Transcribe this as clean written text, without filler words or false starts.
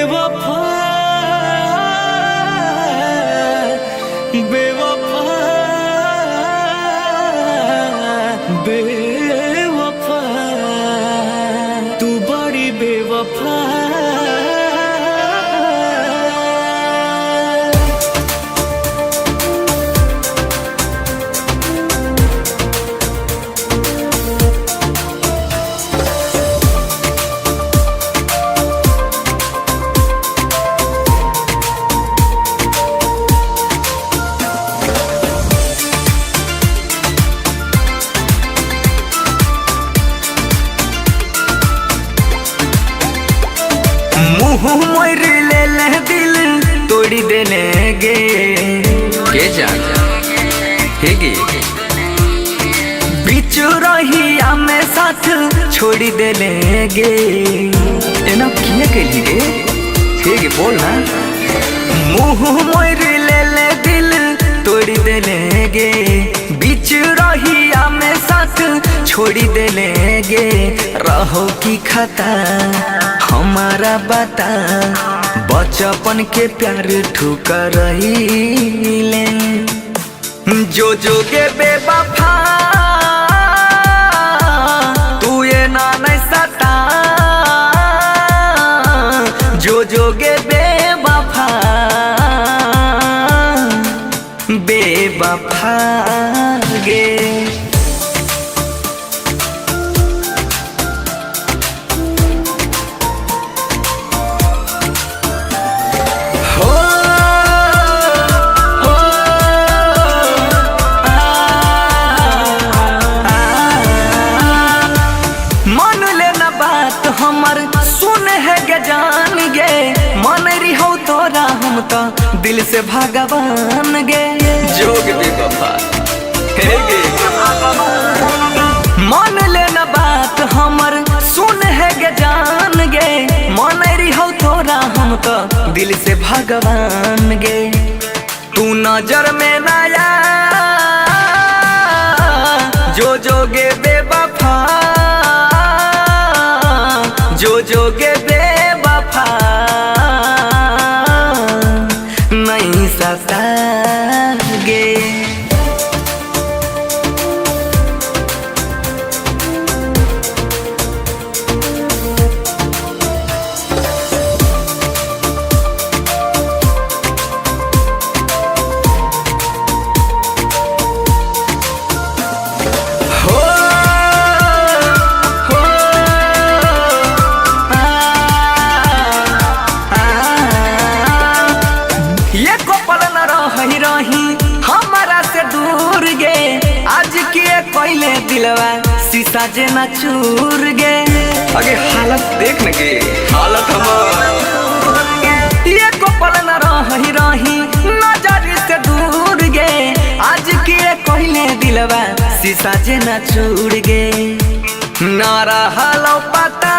बेवफा बेवफा बेवफा तू बड़ी बेवफा। मुँह मोर ले दिल तोड़ी देने गे के जान हेगे बिचु रही हमें साथ छोड़ी देने गे एना किया के लिए हेगे बोल ना। मुँह मोर ले दिल तोड़ी देने गे बिच रही हमें साथ छोड़ी देने गे रहो की खाता हमारा बता बचपन के प्यार ठुकर रहीले जो जोगे बेवफा तू ये ना नहीं सता जो जोगे बेवफा बेवफा गे। हमर सुन है गे जान गे मन रही हो तोरा हम तो दिल से भगवान गे जोग बेवफा हे गे मान लेना बात हमर सुन है गे जान गे मन रही हो तोरा हम तो दिल से भगवान गे तू नजर में नया जो जोगे बेवफा जो जोगे बेवफा नहीं सतागे। हमारा से दूर गे आज किए कोयले दिलवा शीशा जे न चूर गे अगे हालत देख न गे हालत हमार ये को पल न रही नजर से दूर गे आज किए कोयले दिलवा शीशा जे न चूर गे ना रहलो पता